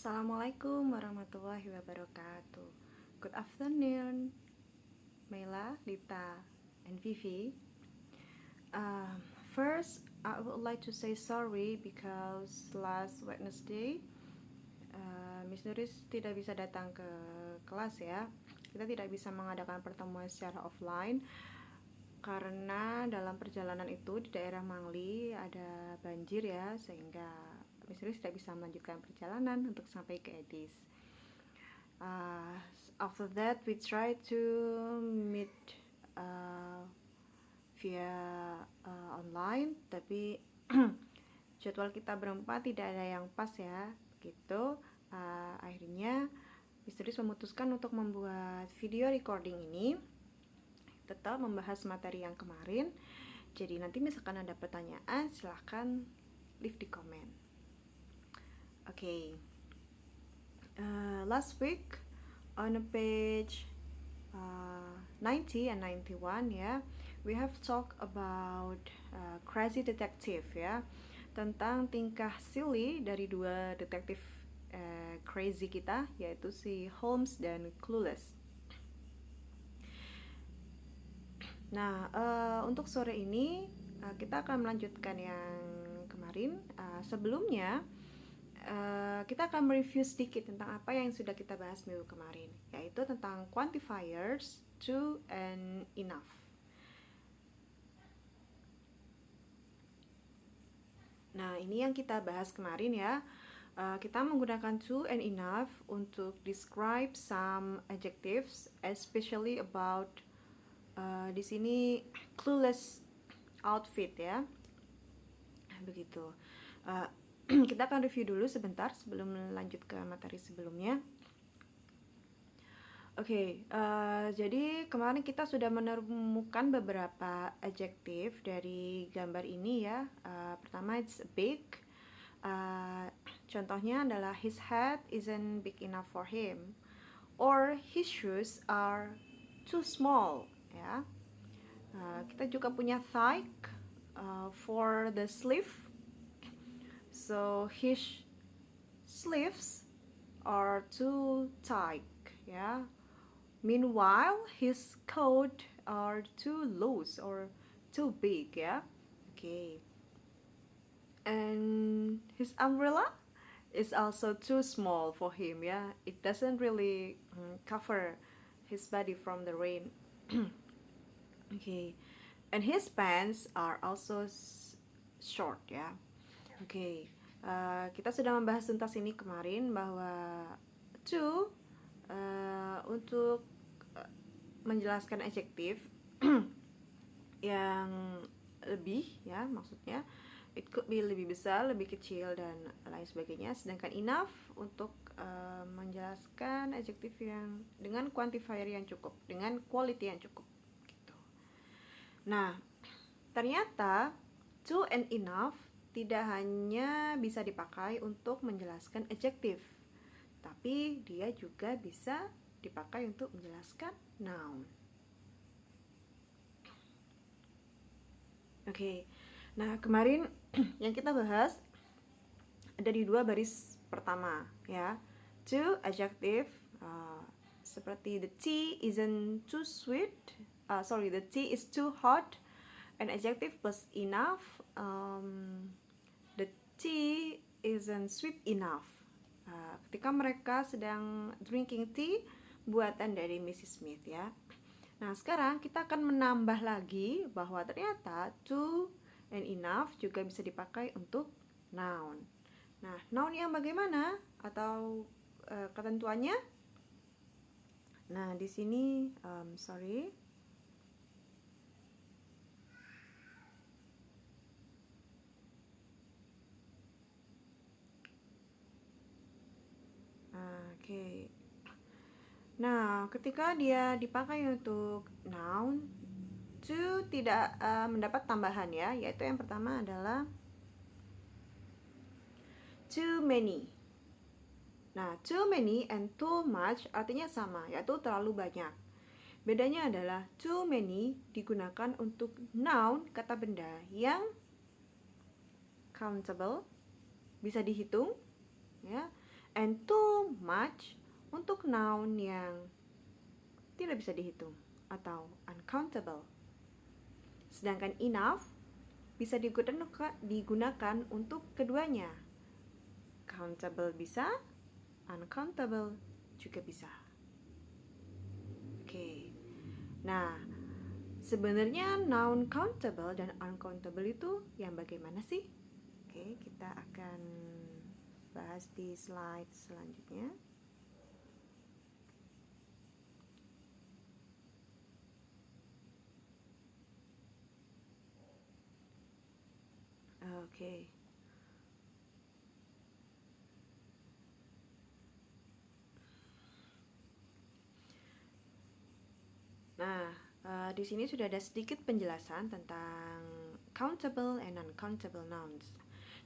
Assalamualaikum warahmatullahi wabarakatuh. Good afternoon, Mela, Lita, and Vivi. First, I would like to say sorry because last Wednesday, Miss Nuris tidak bisa datang ke kelas ya. Kita tidak bisa mengadakan pertemuan secara offline karena dalam perjalanan itu di daerah Mangli ada banjir ya, sehingga Miss Nuris tidak bisa melanjutkan perjalanan untuk sampai ke Edis. After that, we try to meet via online, tapi jadwal kita berempat tidak ada yang pas ya, gitu. Akhirnya Misteris memutuskan untuk membuat video recording ini, tetap membahas materi yang kemarin. Jadi nanti misalkan ada pertanyaan, silahkan leave di komen. Okay. Last week on page 90 and 91 ya, we have talked about crazy detective ya, tentang tingkah silly dari dua detektif crazy kita, yaitu si Holmes dan Clueless. Nah, untuk sore ini kita akan melanjutkan yang kemarin. Sebelumnya kita akan mereview sedikit tentang apa yang sudah kita bahas minggu kemarin, yaitu tentang quantifiers to and enough. Nah, ini yang kita bahas kemarin ya. Kita menggunakan to and enough untuk describe some adjectives, especially about di sini clueless outfit ya. Begitu. Kita akan review dulu sebentar sebelum lanjut ke materi sebelumnya. Oke, jadi kemarin kita sudah menemukan beberapa adjektif dari gambar ini ya. Pertama, it's big. Contohnya adalah his head isn't big enough for him, or his shoes are too small. Ya, kita juga punya thigh for the sleeve. So his sleeves are too tight, ya. Meanwhile, his coat are too loose or too big, ya. Okay. And his umbrella is also too small for him, ya. It doesn't really cover his body from the rain. Okay. And his pants are also short, ya. Oke, kita sudah membahas tuntas ini kemarin bahwa to untuk menjelaskan adjektif yang lebih ya, maksudnya it could be lebih besar, lebih kecil dan lain sebagainya. Sedangkan enough untuk menjelaskan adjektif yang dengan quantifier yang cukup, dengan quality yang cukup gitu. Nah, ternyata to and enough tidak hanya bisa dipakai untuk menjelaskan adjektif, tapi dia juga bisa dipakai untuk menjelaskan noun. Oke. Nah, kemarin yang kita bahas ada di dua baris pertama ya. To adjective seperti the tea isn't too sweet. The tea is too hot. An adjective plus enough. The tea isn't sweet enough. Ketika mereka sedang drinking tea buatan dari Mrs. Smith ya. Nah, sekarang kita akan menambah lagi bahwa ternyata to and enough juga bisa dipakai untuk noun. Nah, noun yang bagaimana atau ketentuannya? Nah, di sini Oke. Nah, ketika dia dipakai untuk noun, to tidak mendapat tambahan ya, yaitu yang pertama adalah too many. Nah, too many and too much artinya sama, yaitu terlalu banyak. Bedanya adalah too many digunakan untuk noun, kata benda yang countable, bisa dihitung ya. And too much untuk noun yang tidak bisa dihitung atau uncountable. Sedangkan enough bisa digunakan untuk keduanya. Countable bisa, uncountable juga bisa. Oke. Nah, sebenarnya noun countable dan uncountable itu yang bagaimana sih? Oke, kita akan bahas di slide selanjutnya. Oke. Nah, di sini sudah ada sedikit penjelasan tentang countable and uncountable nouns.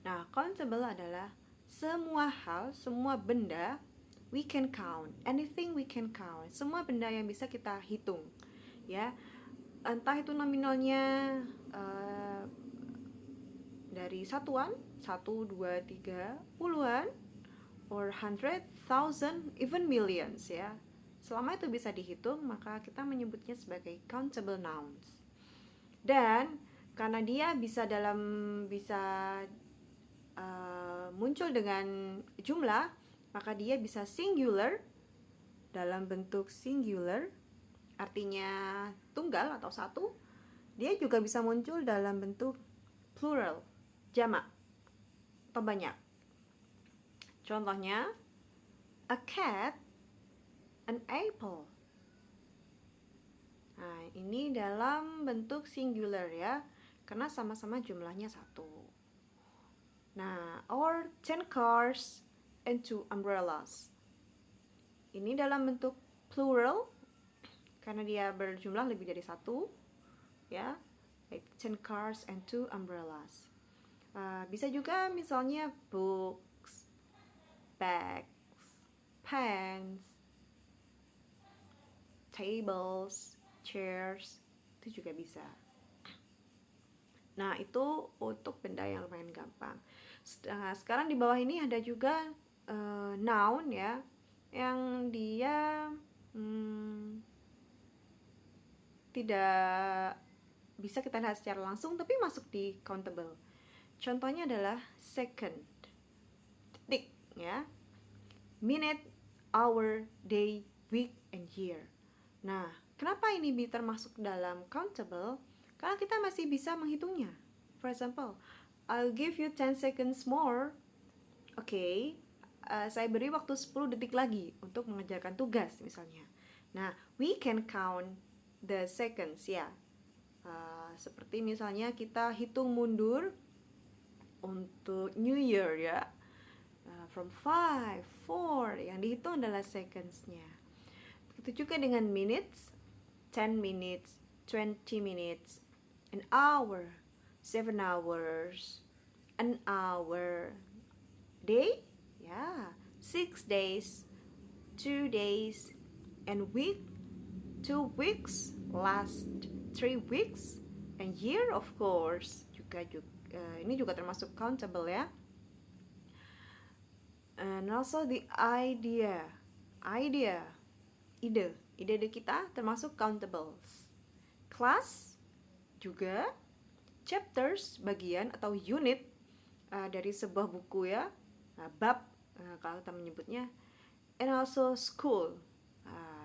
Nah, countable adalah semua hal, semua benda we can count, anything we can count, semua benda yang bisa kita hitung, ya. Entah itu nominalnya dari satuan, 1, 2, 3, puluhan, or hundred, thousand, even millions, ya. Selama itu bisa dihitung, maka kita menyebutnya sebagai countable nouns. Dan karena dia bisa muncul dengan jumlah, maka dia bisa singular dalam bentuk singular, artinya tunggal atau satu. Dia juga bisa muncul dalam bentuk plural, jamak atau banyak. Contohnya, a cat, an apple. Nah, ini dalam bentuk singular ya, karena sama-sama jumlahnya satu. Nah, or 10 cars and 2 umbrellas. Ini dalam bentuk plural, karena dia berjumlah lebih dari satu, ya, like 10 cars and 2 umbrellas. Bisa juga misalnya books, bags, pens, tables, chairs, itu juga bisa. Nah, itu untuk benda yang lumayan gampang. Sekarang di bawah ini ada juga noun ya, yang dia tidak bisa kita lihat secara langsung tapi masuk di countable. Contohnya adalah second, detik ya, minute, hour, day, week, and year. Nah, kenapa ini termasuk dalam countable? Karena kita masih bisa menghitungnya. For example, I'll give you 10 seconds more. Oke, saya beri waktu 10 detik lagi untuk mengerjakan tugas misalnya. Nah, we can count the seconds ya. Seperti misalnya kita hitung mundur untuk New Year ya. From 5, 4, yang dihitung adalah seconds-nya. Begitu juga dengan minutes, 10 minutes, 20 minutes, an hour, 7 hours, an hour, day, ya, 6 days, 2 days, and week, 2 weeks, last 3 weeks, and year of course. Ini juga termasuk countable ya. And also the ide kita termasuk countables. Class juga, chapters, bagian atau unit dari sebuah buku ya, bab kalau kita menyebutnya. And also school,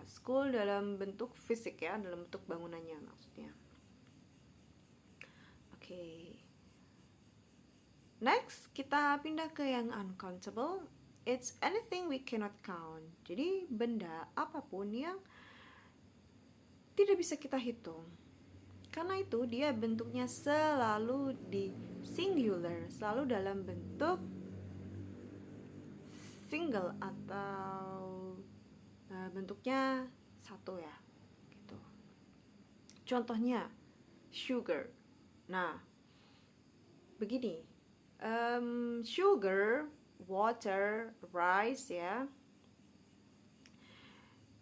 school dalam bentuk fisik ya, dalam bentuk bangunannya maksudnya. Oke. Next, kita pindah ke yang uncountable. It's anything we cannot count. Jadi benda apapun yang tidak bisa kita hitung. Karena itu dia bentuknya selalu di singular, selalu dalam bentuk single atau bentuknya satu ya, gitu. Contohnya sugar. Nah, begini, sugar, water, rice ya.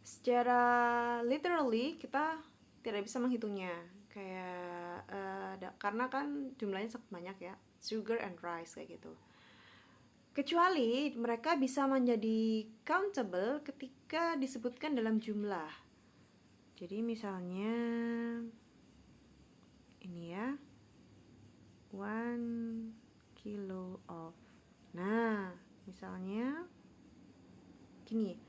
Secara literally kita tidak bisa menghitungnya, kayak karena kan jumlahnya sangat banyak ya, sugar and rice kayak gitu. Kecuali mereka bisa menjadi countable ketika disebutkan dalam jumlah. Jadi misalnya ini ya, 1 kilo of. Nah, misalnya gini,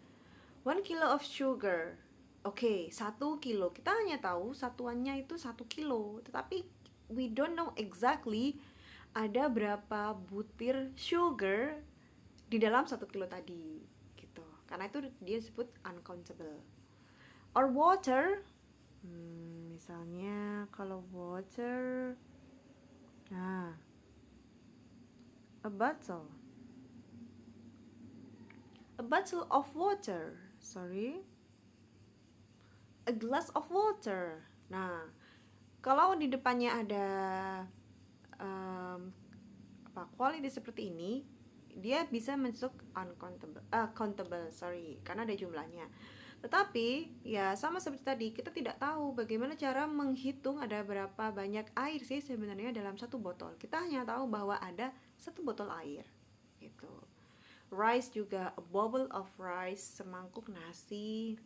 1 kilo of sugar. Oke, 1 kilo. Kita hanya tahu satuannya itu 1 kilo, tetapi we don't know exactly ada berapa butir sugar di dalam 1 kilo tadi gitu. Karena itu dia disebut uncountable. Or water, misalnya kalau water, nah, a bottle of water, a glass of water. Nah, kalau di depannya ada quality seperti ini, dia bisa masuk countable, karena ada jumlahnya. Tetapi ya sama seperti tadi, kita tidak tahu bagaimana cara menghitung ada berapa banyak air sih sebenarnya dalam satu botol. Kita hanya tahu bahwa ada satu botol air gitu. Rice juga, a bowl of rice, semangkuk nasi.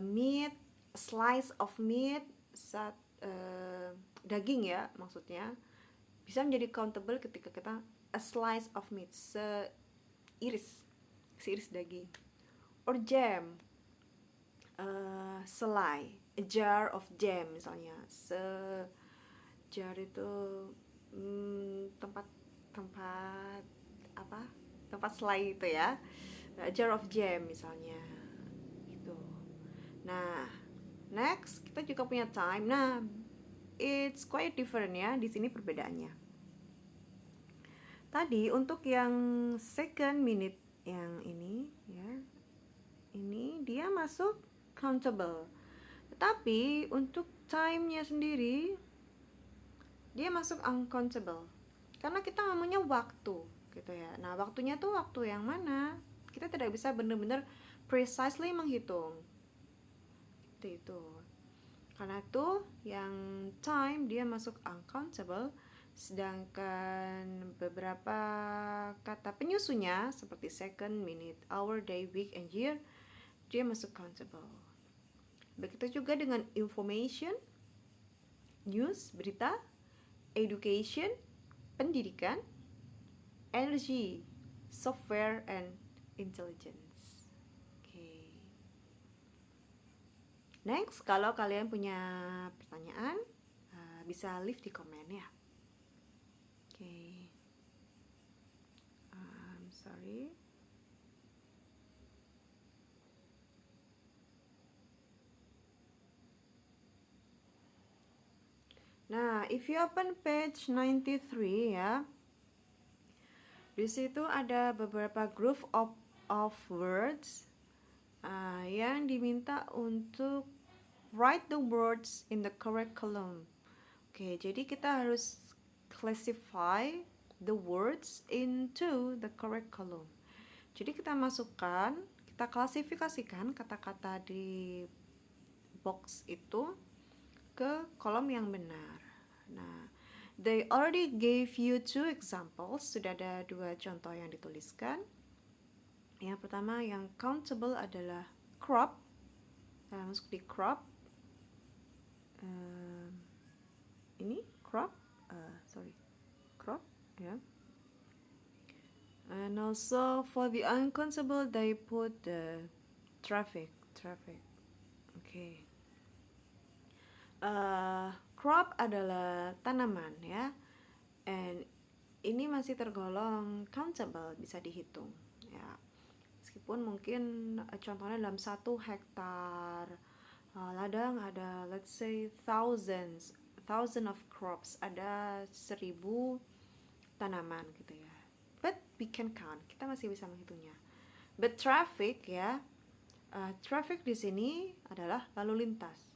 Meat, a slice of meat, daging ya maksudnya, bisa menjadi countable ketika kita a slice of meat, seiris daging. Or jam, selai, a jar of jam misalnya. Jar itu tempat apa? Tempat selai itu ya. A jar of jam misalnya. Gitu. Nah, next kita juga punya time. Nah, it's quite different ya. Di sini perbedaannya. Tadi untuk yang second minute yang ini ya, ini dia masuk countable. Tetapi untuk time-nya sendiri dia masuk uncountable. Karena kita ngomongnya waktu gitu ya. Nah, waktunya tuh waktu yang mana? Kita tidak bisa benar-benar precisely menghitung. Itu. Karena itu yang time dia masuk uncountable, sedangkan beberapa kata penyusunnya seperti second, minute, hour, day, week, and year dia masuk countable. Begitu juga dengan information, news, berita, education, pendidikan, energy, software, and intelligence. Okay. Next, kalau kalian punya pertanyaan, bisa leave di komen ya. Okay. I'm sorry. Nah, if you open page 93 ya, di situ ada beberapa group of words yang diminta untuk write the words in the correct column. Oke, jadi kita harus classify the words into the correct column. Jadi kita masukkan, kita klasifikasikan kata-kata di box itu ke kolom yang benar. Nah, they already gave you 2 examples. Sudah ada 2 contoh yang dituliskan. Yang pertama yang countable adalah crop. Masuk di crop. Ini crop. Crop ya. And also for the uncountable they put the traffic. Okay. Crop adalah tanaman ya, and ini masih tergolong countable, bisa dihitung ya, meskipun mungkin contohnya dalam 1 hektar ladang ada let's say thousand of crops, ada 1000 tanaman gitu ya, but we can count, kita masih bisa menghitungnya. But traffic ya, traffic di sini adalah lalu lintas.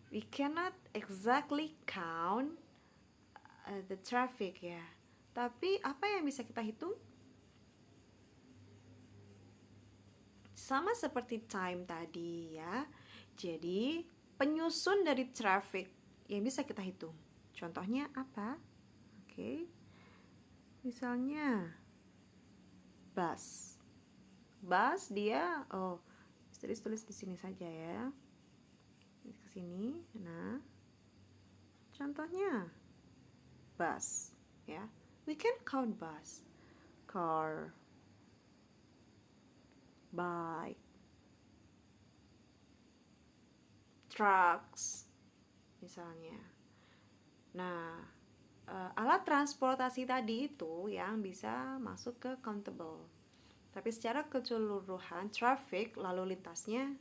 We cannot exactly count the traffic ya. Tapi apa yang bisa kita hitung? Sama seperti time tadi ya. Jadi penyusun dari traffic yang bisa kita hitung. Contohnya apa? Oke. Misalnya bus. Bus dia, tulis di sini saja ya. Ke sini. Nah, contohnya bus, ya. We can count bus, car, bike, trucks, misalnya. Nah, alat transportasi tadi itu yang bisa masuk ke countable. Tapi secara keseluruhan traffic lalu lintasnya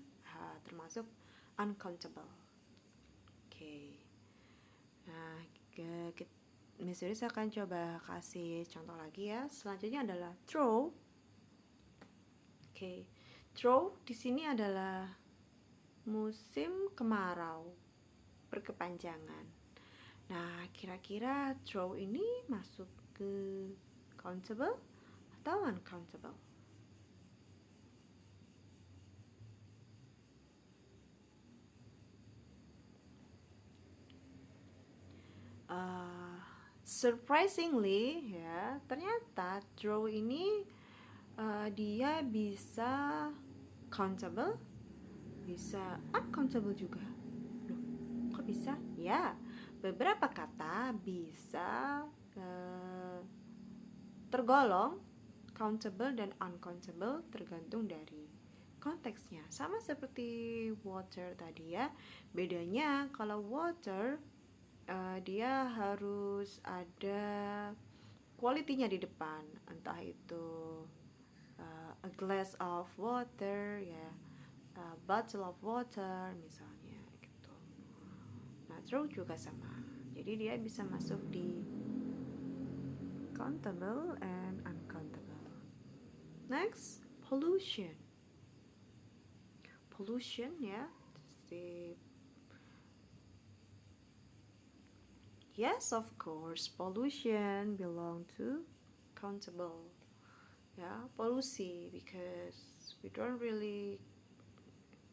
termasuk uncountable. Oke. Nah, Miss Iris akan coba kasih contoh lagi ya. Selanjutnya adalah throw. Oke. Throw di sini adalah musim kemarau berkepanjangan. Nah, kira-kira throw ini masuk ke countable atau uncountable? Surprisingly ya, ternyata throw ini dia bisa countable, bisa uncountable juga. Loh, kok bisa? Ya, beberapa kata bisa tergolong countable dan uncountable tergantung dari konteksnya. Sama seperti water tadi ya. Bedanya kalau water dia harus ada quality-nya di depan, entah itu a glass of water ya, a bottle of water misalnya gitu. Nah, throw juga sama. Jadi dia bisa masuk di countable and uncountable. Next, pollution. Pollution ya, yes, of course, pollution belong to countable. Ya, polusi, because we don't really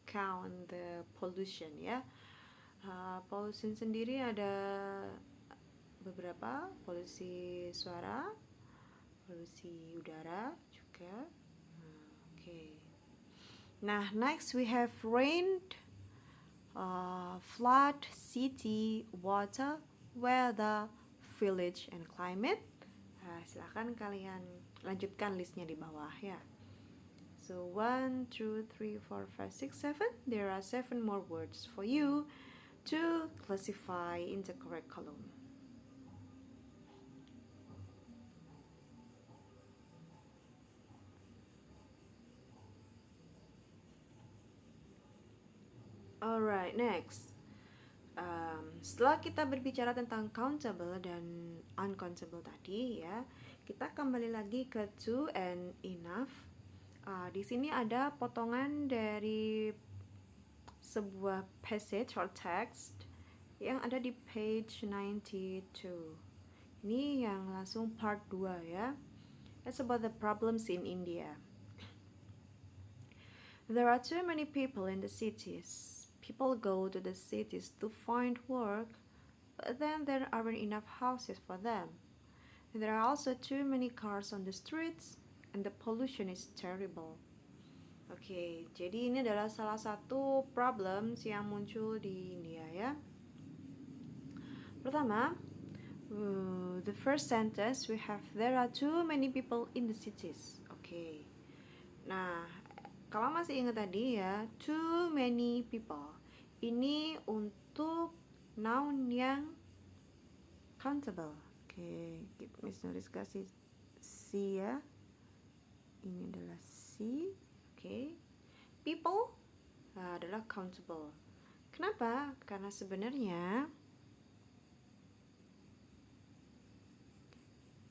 count the pollution ya. Pollution sendiri ada beberapa, polusi suara, polusi udara juga. Okay. Nah, next we have rain, flood, city, water, weather, village, and climate. Silahkan kalian lanjutkan listnya di bawah ya. So 1, 2, 3, 4, 5, 6, 7. There are 7 more words for you to classify in the correct column. Alright, next. Setelah kita berbicara tentang countable dan uncountable tadi ya, kita kembali lagi ke to and enough. Di sini ada potongan dari sebuah passage or text yang ada di page 92. Ini yang langsung part 2 ya. It's about the problems in India. There are too many people in the cities. People go to the cities to find work, but then there aren't enough houses for them. There are also too many cars on the streets, and the pollution is terrible. Oke, jadi ini adalah salah satu problems yang muncul di India ya. Pertama, the first sentence we have there are too many people in the cities. Oke. Nah, kalau masih ingat tadi ya, too many people. Ini untuk noun yang countable. Oke, Miss Nuris kasih C ya. Ini adalah C. Oke. People adalah countable. Kenapa? Karena sebenarnya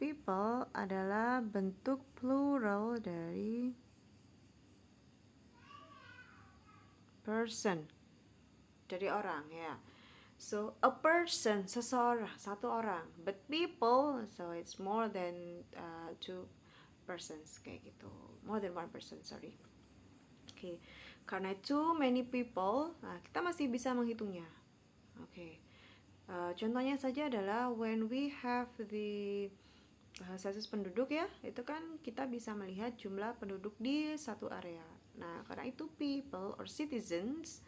people adalah bentuk plural dari person, dari orang ya. So a person, seseorang, satu orang. But people, so it's more than 2 persons kayak gitu. More than 1 person, sorry. Oke, karena too many people, kita masih bisa menghitungnya. Oke. Contohnya saja adalah when we have the sensus penduduk ya, itu kan kita bisa melihat jumlah penduduk di satu area. Nah, karena itu people or citizens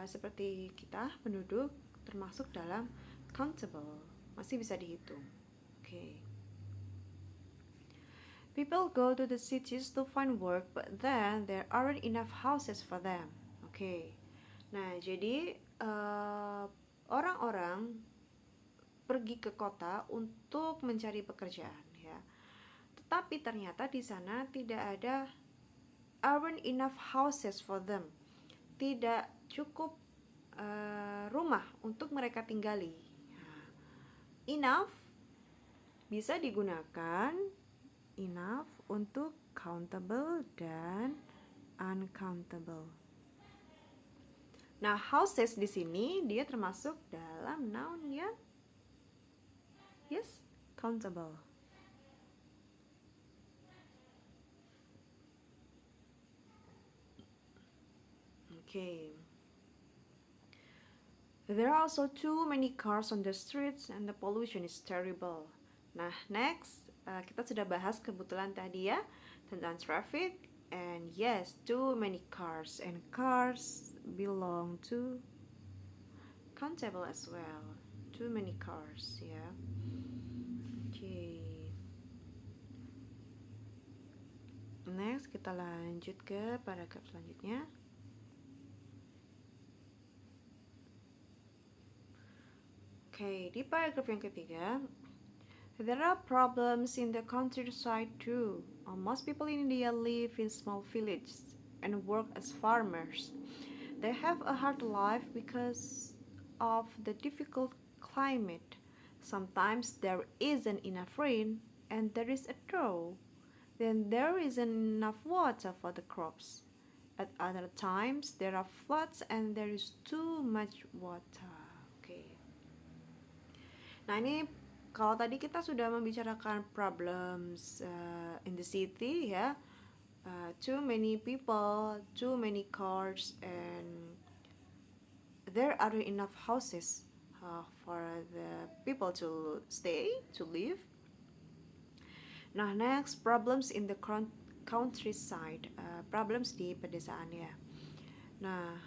seperti kita penduduk termasuk dalam countable, masih bisa dihitung. Oke. People go to the cities to find work, but then there aren't enough houses for them. Oke. Nah, jadi orang-orang pergi ke kota untuk mencari pekerjaan ya. Tetapi ternyata di sana tidak ada aren't enough houses for them. Tidak cukup rumah untuk mereka tinggali. Enough bisa digunakan enough untuk countable dan uncountable. Nah, houses di sini dia termasuk dalam noun ya. Yes, countable. Okay. There are also too many cars on the streets and the pollution is terrible. Nah, next kita sudah bahas kebetulan tadi ya tentang traffic, and yes, too many cars, and cars belong to countable as well. Too many cars ya. Okay. Next kita lanjut ke paragraf selanjutnya. Okay, di paragraf yang ketiga, there are problems in the countryside too. Most people in India live in small villages and work as farmers. They have a hard life because of the difficult climate. Sometimes there isn't enough rain and there is a drought. Then there isn't enough water for the crops. At other times there are floods and there is too much water. Okay. Nah, ini kalau tadi kita sudah membicarakan problems in the city ya, too many people, too many cars, and there aren't enough houses for the people to stay, to live. Nah, next problems in the countryside, problems di pedesaan ya. Nah,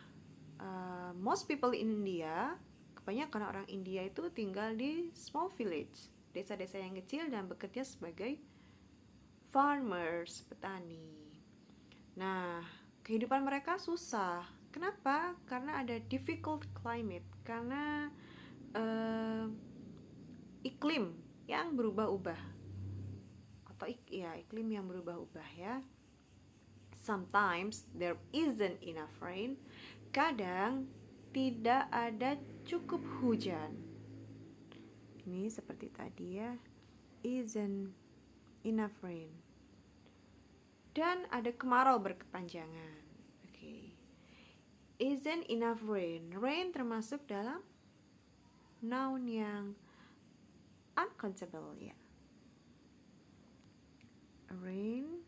most people in India, kebanyakan orang India itu tinggal di small village, desa-desa yang kecil dan bekerja sebagai farmers, petani. Nah, kehidupan mereka susah. Kenapa? Karena ada difficult climate, karena iklim yang berubah-ubah. Atau iklim yang berubah-ubah ya. Sometimes there isn't enough rain. Kadang tidak ada cukup hujan. Ini seperti tadi ya, isn't enough rain. Dan ada kemarau berkepanjangan. Okay. Isn't enough rain. Rain termasuk dalam noun yang uncountable ya. Rain,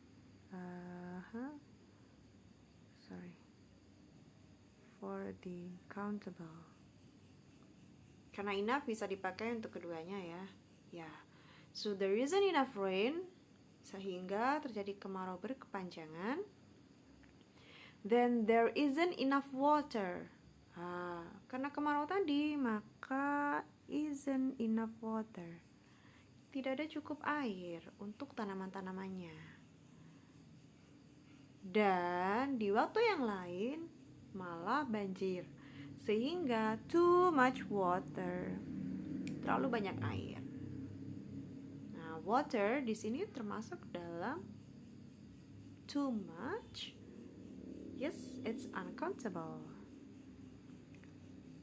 for the countable. Karena enough bisa dipakai untuk keduanya ya. Ya. So there isn't enough rain sehingga terjadi kemarau berkepanjangan. Then there isn't enough water. Karena kemarau tadi, maka isn't enough water. Tidak ada cukup air untuk tanaman-tanamannya. Dan di waktu yang lain malah banjir, sehingga too much water, terlalu banyak air. Nah, water di sini termasuk dalam too much. Yes, it's uncountable.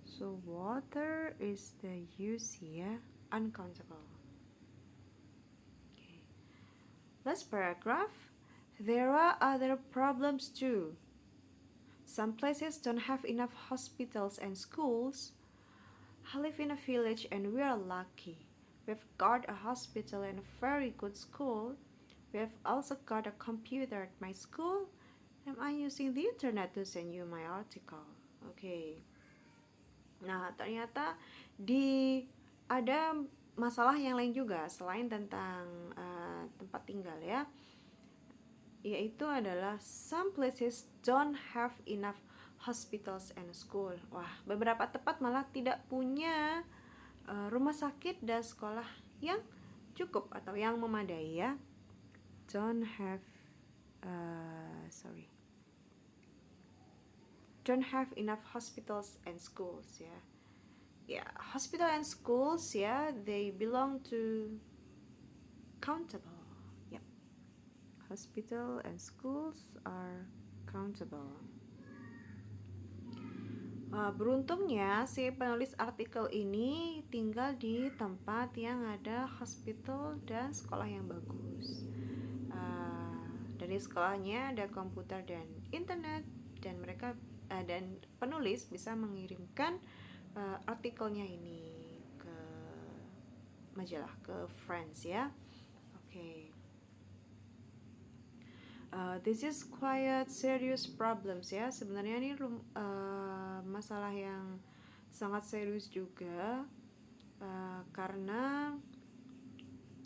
So water is the use here, uncountable. Okay. Last paragraph. There are other problems too. Some places don't have enough hospitals and schools. I live in a village and we are lucky. We've got a hospital and a very good school. We've also got a computer at my school. Am I using the internet to send you my article? Okay. Nah, ternyata ada masalah yang lain juga selain tentang tempat tinggal ya, yaitu adalah some places don't have enough hospitals and school. Wah, beberapa tempat malah tidak punya rumah sakit dan sekolah yang cukup atau yang memadai ya. Don't have don't have enough hospitals and schools ya. Yeah, hospital and schools yeah, they belong to countable. Yep. Hospital and schools are countable. Beruntungnya si penulis artikel ini tinggal di tempat yang ada hospital dan sekolah yang bagus. Dari sekolahnya ada komputer dan internet, dan mereka dan penulis bisa mengirimkan artikelnya ini ke majalah, ke Friends ya. Oke. This is quite serious problems ya. Sebenarnya ini masalah yang sangat serius juga, karena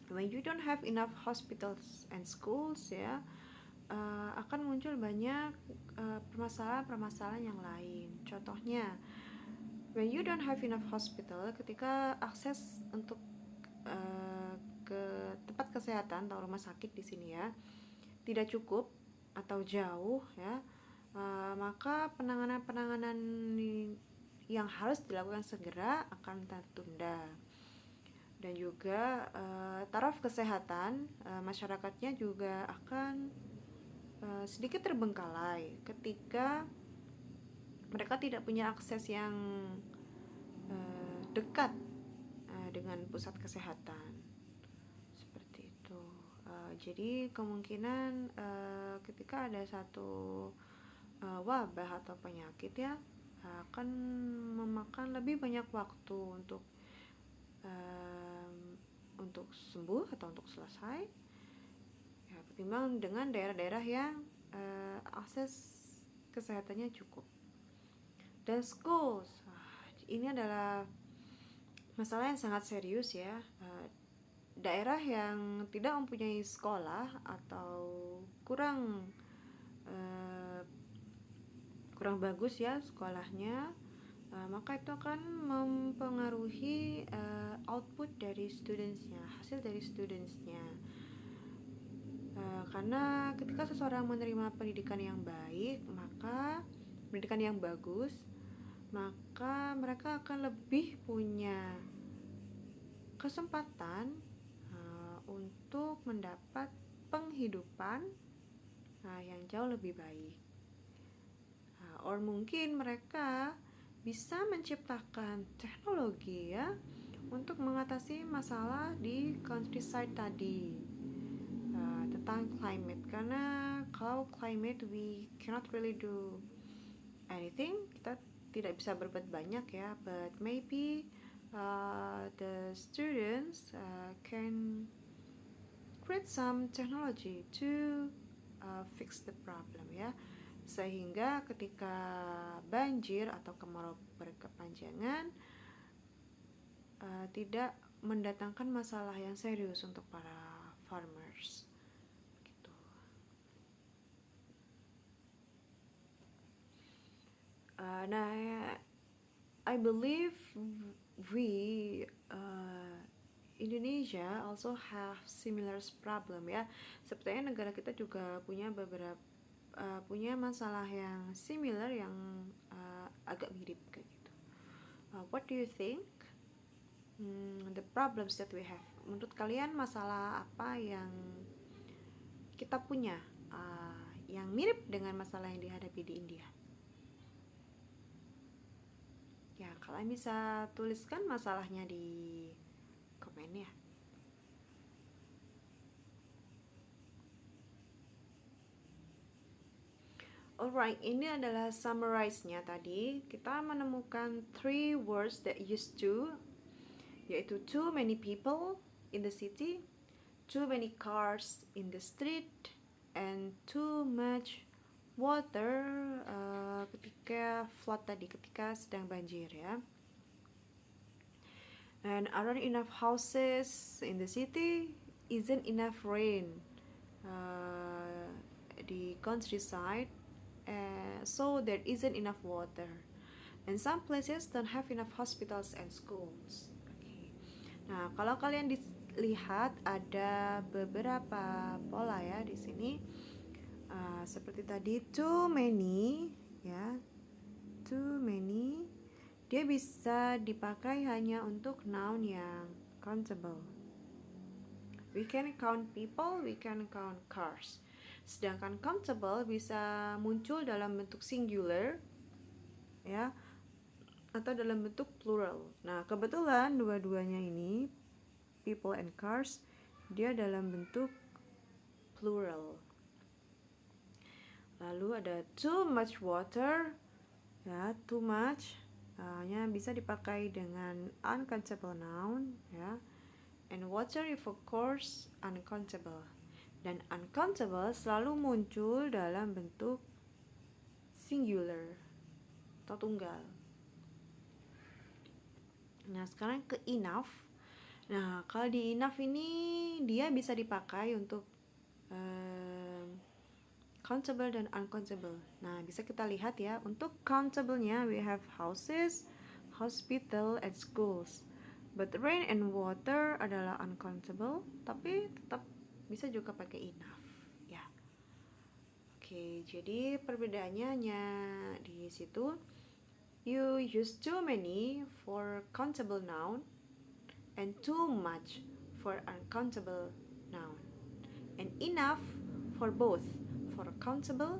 when you don't have enough hospitals and schools ya, akan muncul banyak permasalahan-permasalahan yang lain. Contohnya, when you don't have enough hospital, ketika akses untuk ke tempat kesehatan atau rumah sakit di sini ya tidak cukup atau jauh ya, maka penanganan yang harus dilakukan segera akan tertunda. Dan juga taraf kesehatan masyarakatnya juga akan sedikit terbengkalai ketika mereka tidak punya akses yang dekat dengan pusat kesehatan. Seperti itu. Jadi kemungkinan ketika ada satu wabah atau penyakit ya, akan memakan lebih banyak waktu untuk sembuh atau untuk selesai ya, ketimbang dengan daerah-daerah yang akses kesehatannya cukup. Dan schools, ini adalah masalah yang sangat serius ya. Daerah yang tidak mempunyai sekolah atau kurang bagus ya sekolahnya, maka itu akan mempengaruhi output dari studentsnya, hasil dari studentsnya. Karena ketika seseorang menerima pendidikan yang baik, maka pendidikan yang bagus, maka mereka akan lebih punya kesempatan untuk mendapat penghidupan yang jauh lebih baik. Or mungkin mereka bisa menciptakan teknologi ya untuk mengatasi masalah di countryside tadi, tentang climate. Karena kalau climate we cannot really do anything, kita tidak bisa berbuat banyak ya, but maybe the students can create some technology to fix the problem ya, sehingga ketika banjir atau kemarau berkepanjangan tidak mendatangkan masalah yang serius untuk para farmers gitu. Nah, I believe we Indonesia also have similar problem ya. Sepertinya negara kita juga punya punya masalah yang similar, yang agak mirip kayak gitu. What do you think? The problems that we have. Menurut kalian masalah apa yang kita punya yang mirip dengan masalah yang dihadapi di India? Ya, kalian bisa tuliskan masalahnya di komen ya. Alright, ini adalah summarize-nya tadi. Kita menemukan 3 words that used to, yaitu too many people in the city, too many cars in the street, and too much water ketika flood tadi, ketika sedang banjir ya. And aren't enough houses in the city, isn't enough rain the countryside, so there isn't enough water. And some places don't have enough hospitals and schools. Okay. Nah, kalau kalian lihat ada beberapa pola ya di sini. Seperti tadi, too many, ya, too many. Dia bisa dipakai hanya untuk noun yang countable. We can count people, we can count cars. Sedangkan countable bisa muncul dalam bentuk singular, ya, atau dalam bentuk plural. Nah, kebetulan dua-duanya ini, people and cars, dia dalam bentuk plural. Lalu ada too much water, ya, too much nya bisa dipakai dengan uncountable noun, ya. And water is of course uncountable. Dan uncountable selalu muncul dalam bentuk singular atau tunggal. Nah, sekarang ke enough. Nah, kalau di enough ini dia bisa dipakai untuk countable dan uncountable. Nah, bisa kita lihat ya, untuk countable-nya we have houses, hospital, and schools. But rain and water adalah uncountable, tapi tetap bisa juga pakai enough, ya. Oke, jadi perbedaannya hanya di situ. You use too many for countable noun and too much for uncountable noun, and enough for both, for countable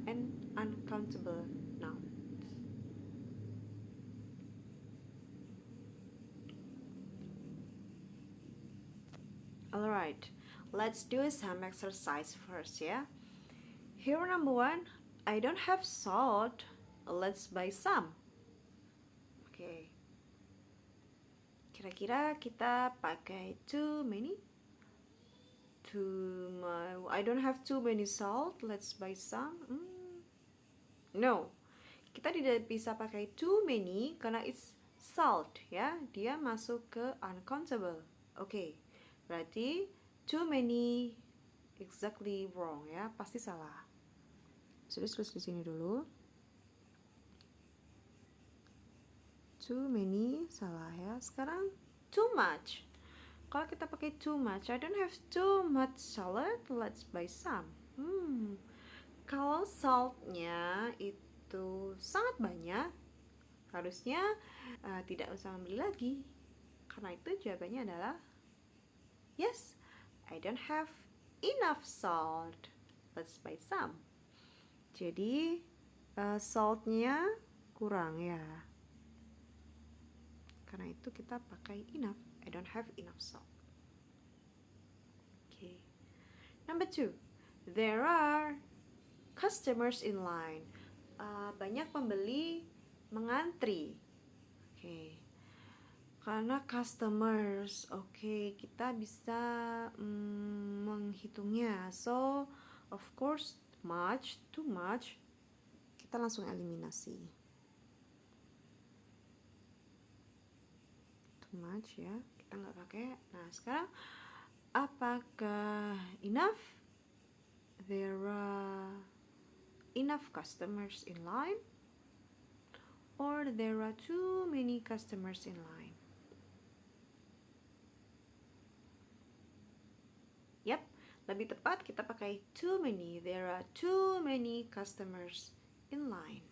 and uncountable nouns. Alright, let's do some exercise first, ya. Here number 1, I don't have salt, let's buy some. Oke. Kira-kira kita pakai too many? I don't have too many salt, let's buy some. No, kita tidak bisa pakai too many karena it's salt, ya. Dia masuk ke uncountable. Oke, berarti too many exactly wrong, ya. Pasti salah. Sudah tulis di sini dulu. Too many salah, ya. Sekarang too much. Kalau kita pakai too much, I don't have too much salad, let's buy some. Kalau saltnya itu sangat banyak, harusnya tidak usah membeli lagi. Karena itu jawabannya adalah yes, I don't have enough salt, let's buy some. Jadi saltnya kurang, ya. Karena itu kita pakai enough. I don't have enough salt. Okay. Number 2, there are customers in line. Banyak pembeli mengantri. Okay. Karena customers, okay, kita bisa menghitungnya. So, of course, much, too much, kita langsung eliminasi. Too much, ya, kita nggak pakai. Nah, sekarang apakah enough? There are enough customers in line, or there are too many customers in line? Yep, lebih tepat kita pakai too many. There are too many customers in line.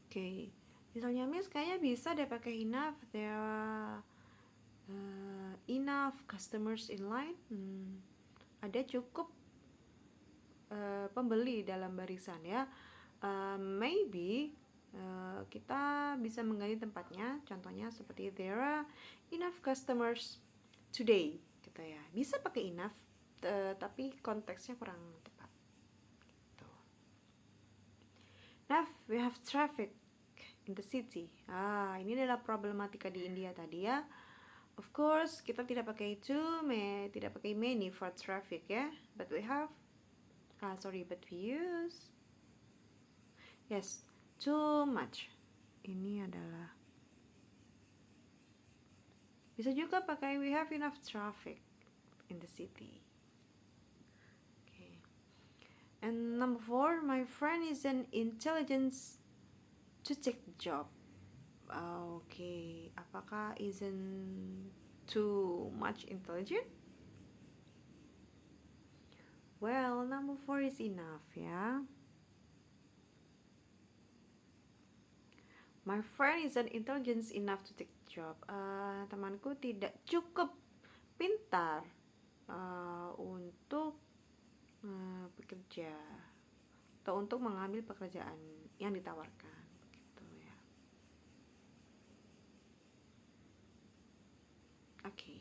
Okay, misalnya Miss kayaknya bisa deh pakai enough. There are enough customers in line. Ada cukup pembeli dalam barisan, ya. Maybe kita bisa mengganti tempatnya. Contohnya seperti there are enough customers today, gitu ya. Bisa pakai enough, tapi konteksnya kurang tepat. Gitu. Now we have traffic in the city. Ini adalah problematika di India tadi, ya. Of course, kita tidak pakai tidak pakai many for traffic, ya. But we use Yes, too much. Ini adalah, bisa juga pakai we have enough traffic in the city. Okay. And number 4, my friend is an intelligence to take the job. Okay, apakah isn't too much intelligent? Well, number 4 is enough ya. My friend isn't intelligent enough to take the job. Temanku tidak cukup pintar untuk bekerja atau untuk mengambil pekerjaan yang ditawarkan, gitu ya. Oke.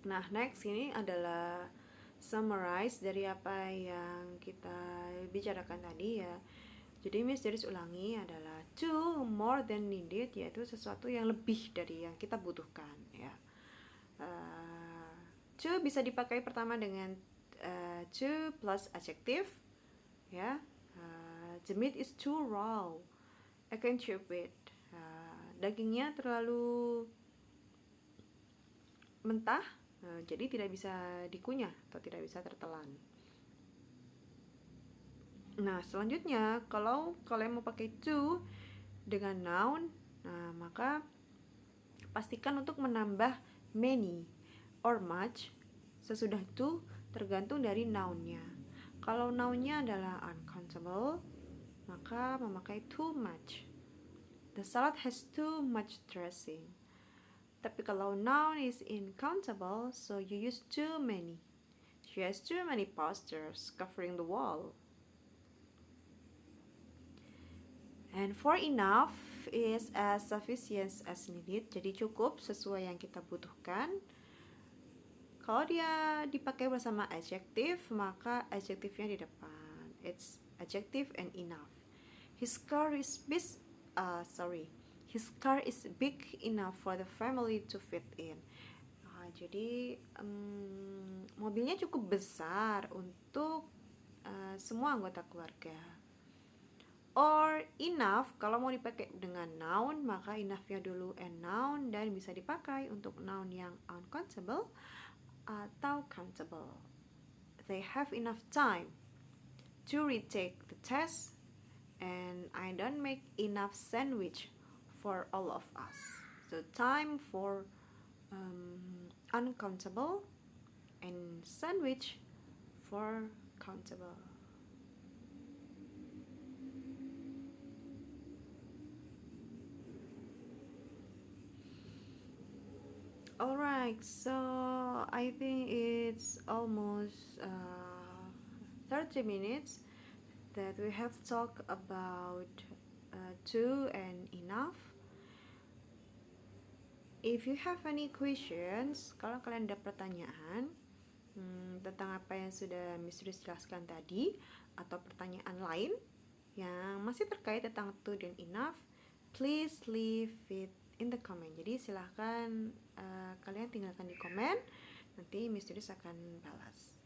Nah, next ini adalah summarize dari apa yang kita bicarakan tadi ya. Jadi Miss Deris ulangi adalah to more than needed, yaitu sesuatu yang lebih dari yang kita butuhkan ya. To bisa dipakai pertama dengan to plus adjective ya. The meat is too raw, I can't chew it. Dagingnya terlalu mentah, jadi tidak bisa dikunyah atau tidak bisa tertelan. Nah, selanjutnya kalau kalian mau pakai to dengan noun, nah maka pastikan untuk menambah many or much sesudah to, tergantung dari nounnya. Kalau nounnya adalah uncountable, maka memakai too much. The salad has too much dressing. Tapi kalau noun is uncountable, so you use too many. She has too many posters covering the wall. And for enough is as sufficient as needed. Jadi cukup sesuai yang kita butuhkan. Kalau dia dipakai bersama adjective, maka adjektifnya di depan. It's adjective and enough. His car is big enough for the family to fit in. Jadi mobilnya cukup besar untuk semua anggota keluarga. Or enough, kalau mau dipakai dengan noun, maka enough-nya dulu and noun, dan bisa dipakai untuk noun yang uncountable atau countable. They have enough time to retake the test, and I don't make enough sandwich for all of us. So time for uncountable and sandwich for countable. Alright, so I think it's almost 30 minutes that we have talked about to and enough. If you have any questions, kalau kalian ada pertanyaan tentang apa yang sudah Miss Riz jelaskan tadi, atau pertanyaan lain yang masih terkait tentang to dan enough, please leave it in the comment. Jadi silahkan kalian tinggalkan di komen, nanti Miss Riz akan balas.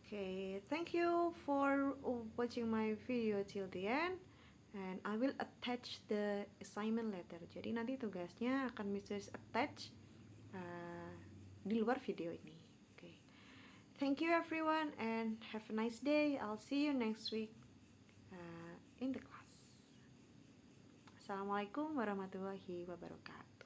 Okay, thank you for watching my video till the end, and I will attach the assignment letter. Jadi nanti tugasnya akan Miss Riz attach di luar video ini. Okay, thank you everyone and have a nice day. I'll see you next week in the class. Assalamualaikum warahmatullahi wabarakatuh.